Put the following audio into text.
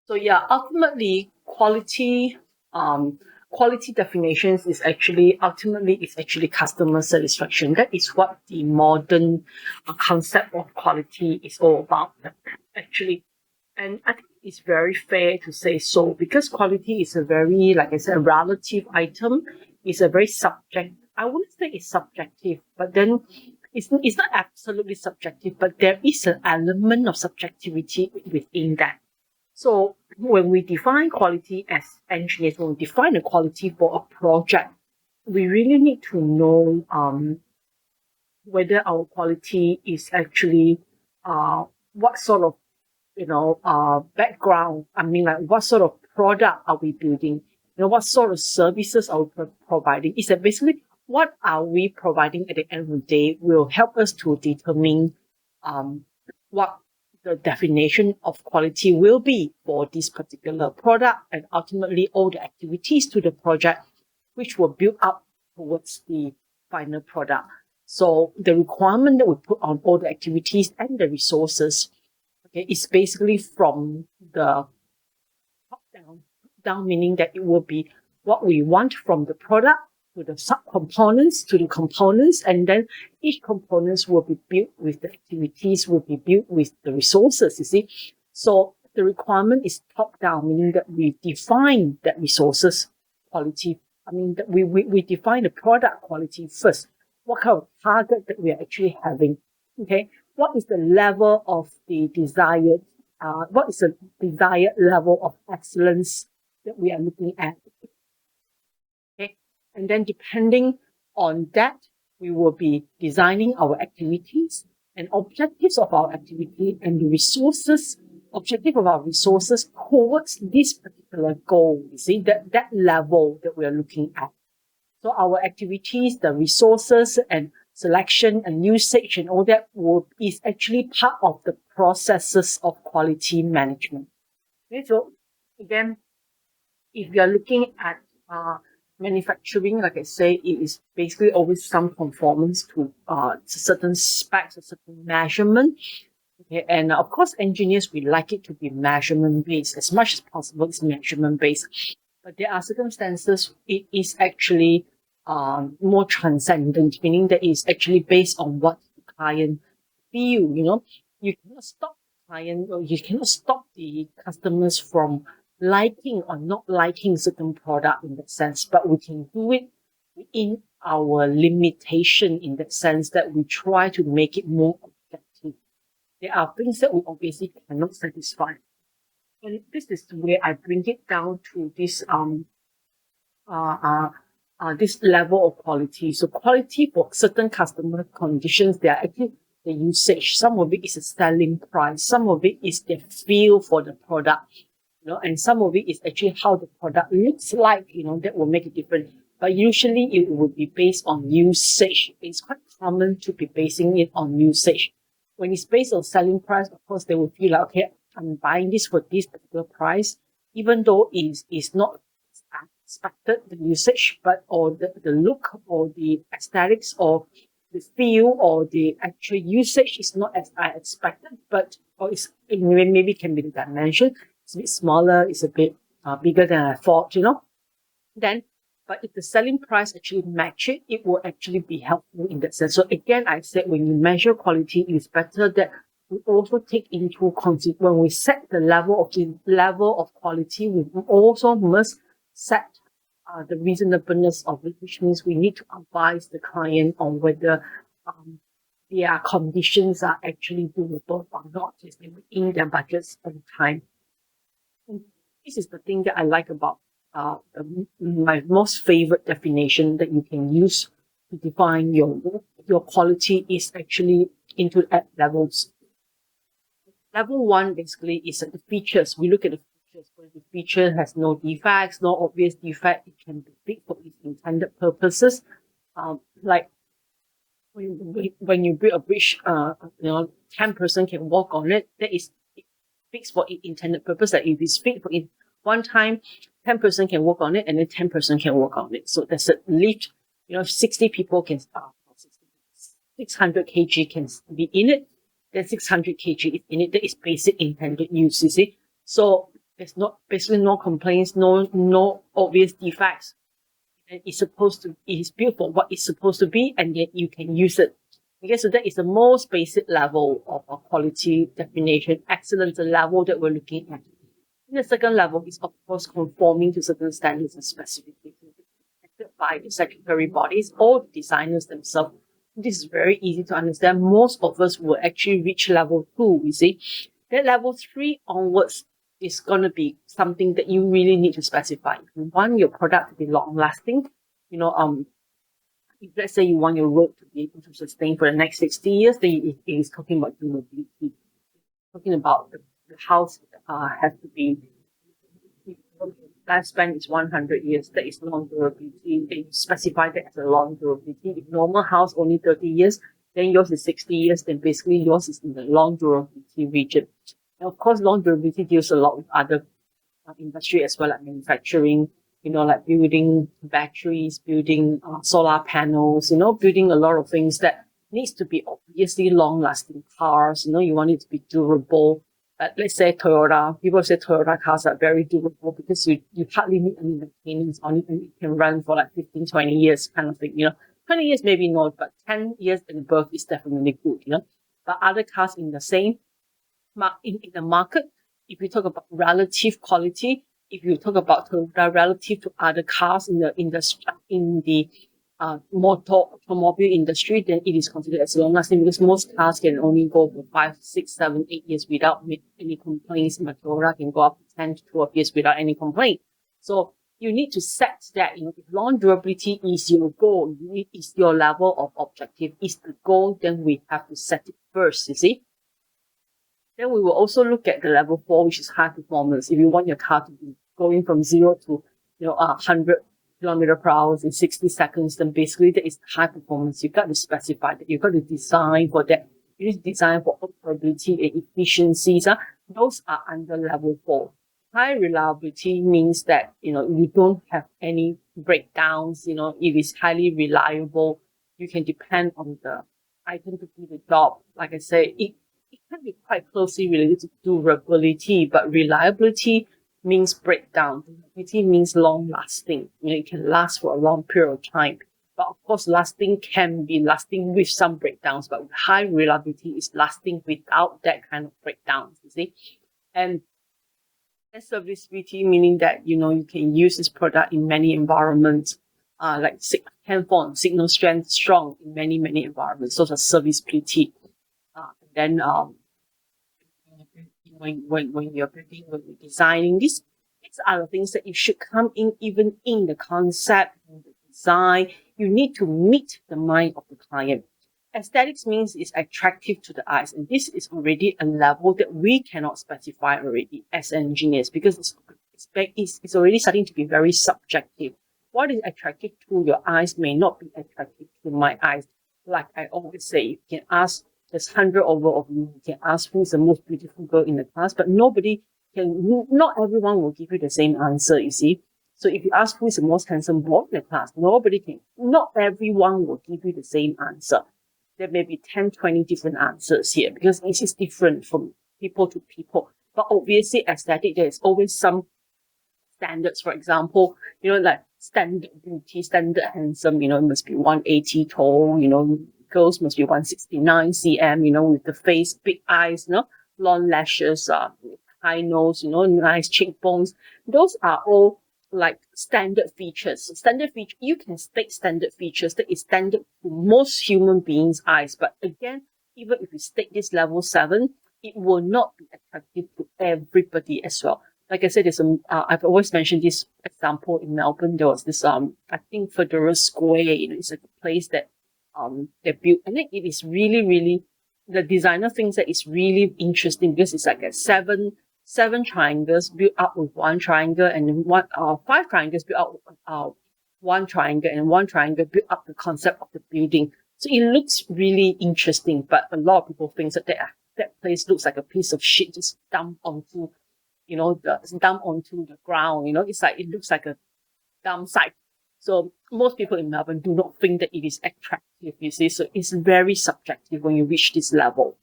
So yeah, ultimately, quality definitions is actually ultimately is actually customer satisfaction. That is what the modern concept of quality is all about, actually. And I think it's very fair to say so because quality is a very, like I said, relative item. It's a very subject. I wouldn't say it's subjective, but then it's not absolutely subjective, but there is an element of subjectivity within that. So when we define quality as engineers, when we define the quality for a project, we really need to know whether our quality is actually what sort of background. I mean, like what sort of product are we building? What sort of services are we providing? Is that basically what are we providing at the end of the day will help us to determine um, what the definition of quality will be for this particular product and ultimately all the activities to the project which will build up towards the final product. So the requirement that we put on all the activities and the resources, okay, is basically from the top down, meaning that it will be what we want from the product to the subcomponents to the components, and then each components will be built with the activities, will be built with the resources, you see. So the requirement is top down, meaning that we define that resources quality. I mean, that we define the product quality first. What kind of target that we are actually having? Okay, what is the level of the desired, what is the desired level of excellence that we are looking at? Okay, and then depending on that, we will be designing our activities and objectives of our activity and the resources, objective of our resources towards this particular goal. You see, that level that we are looking at. So our activities, the resources and selection and usage and all that is actually part of the processes of quality management. Okay, so again, if you're looking at manufacturing, like I say, it is basically always some conformance to certain specs, a certain measurement. Okay, and of course, engineers, we like it to be measurement based as much as possible. It's measurement based, but there are circumstances it is actually more transcendent, meaning that it's actually based on what the client feel. You cannot stop the client or you cannot stop the customers from liking or not liking certain product in that sense, but we can do it within our limitation in that sense that we try to make it more objective. There are things that we obviously cannot satisfy. And this is where I bring it down to uh, uh, this level of quality. So quality for certain customer conditions, they are actually the usage. Some of it is a selling price. Some of it is the feel for the product, and some of it is actually how the product looks like, that will make a difference. But usually it would be based on usage. It's quite common to be basing it on usage. When it's based on selling price, of course, they will feel like, okay, I'm buying this for this particular price, even though it's not expected the usage, but or the look or the aesthetics or the feel or the actual usage is not as I expected, but or it maybe can be the dimension. It's a bit smaller, it's a bit bigger than I thought, then, but if the selling price actually match it, it will actually be helpful in that sense. So again, I said when you measure quality, it's better that we also take into consideration when we set the level of quality, we also must set the reasonableness of it, which means we need to advise the client on whether their conditions are actually doable or not, is within their budgets and time. And this is the thing that I like about my most favorite definition that you can use to define your quality is actually into levels. Level one basically is the features. We look at the features. When the feature has no defects, no obvious defect, it can be fixed for its intended purposes. Like when you build a bridge, 10% can walk on it. That is fixed for its intended purpose. Like if it's fixed for it one time, 10% can walk on it, and then 10% can walk on it. So there's a lift. 60 people can 600 kg can be in it. Then 600 kg is in it. That is basic intended use. You see, so There's basically no complaints, no obvious defects. And it is built for what it's supposed to be, and yet you can use it. Okay, so that is the most basic level of quality definition, excellence, the level that we're looking at. And the second level is, of course, conforming to certain standards and specifications by the statutory bodies or the designers themselves. This is very easy to understand. Most of us will actually reach level 2, you see. Then level 3 onwards is going to be something that you really need to specify. If you want your product to be long lasting, if let's say you want your road to be able to sustain for the next 60 years, then it is talking about durability. Talking about the house has to be, lifespan is 100 years, that is long durability. They specify that as a long durability. If normal house only 30 years, then yours is 60 years, then basically yours is in the long durability region. And of course, long durability deals a lot with other industry as well, like manufacturing, like building batteries, building solar panels, building a lot of things that needs to be obviously long-lasting cars. You want it to be durable. Let's say Toyota. People say Toyota cars are very durable because you hardly need any maintenance on it, and it can run for like 15, 20 years kind of thing. 20 years maybe not, but 10 years and above is definitely good. But other cars in the same in the market, if you talk about relative quality, if you talk about Toyota relative to other cars in the industry, in the automobile industry, then it is considered as long lasting because most cars can only go for 5, 6, 7, 8 years without any complaints. Toyota can go up to 10 to 12 years without any complaint. So you need to set that, if long durability is your goal, is your level of objective, is the goal, then we have to set it first, you see. Then we will also look at the level 4, which is high performance. If you want your car to be going from 0 to 100 kilometers per hour in 60 seconds, then basically that is high performance. You've got to specify that. You've got to design for that. You need to design for operability and efficiencies. Those are under level 4. High reliability means that, you don't have any breakdowns. It is highly reliable. You can depend on the item to do the job. Like I say, it can be quite closely related to durability, but reliability means breakdown. Durability means long lasting. It can last for a long period of time. But of course, lasting can be lasting with some breakdowns, but high reliability is lasting without that kind of breakdowns, you see. And serviceability, meaning that, you can use this product in many environments, like handphone, signal strength, strong in many, many environments. Those are serviceability. Then when you're building, when you're designing, these are the things that you should come in even in the concept, in the design. You need to meet the mind of the client. Aesthetics means it's attractive to the eyes, and this is already a level that we cannot specify already as engineers because it's already starting to be very subjective. What is attractive to your eyes may not be attractive to my eyes. Like I always say, you can ask, there's 100 over of you can ask who's the most beautiful girl in the class, but not everyone will give you the same answer, you see. So if you ask who is the most handsome boy in the class, not everyone will give you the same answer. There may be 10, 20 different answers here because this is different from people to people. But obviously, aesthetic, there is always some standards. For example, like standard beauty, standard handsome, it must be 180 tall, girls must be 169 cm, with the face, big eyes, long lashes, high nose, nice cheekbones. Those are all like standard features. You can state standard features that is standard to most human beings' eyes. But again, even if you state this level 7, it will not be attractive to everybody as well. Like I said, I've always mentioned this example in Melbourne. There was this, I think Federal Square, it's like a place that they built. I think it is really, really, the designer thinks that it's really interesting because it's like a seven triangles built up with one triangle, and then 5 triangles built up with one triangle, and one triangle built up the concept of the building. So it looks really interesting, but a lot of people think that place looks like a piece of shit just dumped onto, the ground. It's like, it looks like a dump site. So most people in Melbourne do not think that it is attractive, you see. So it's very subjective when you reach this level.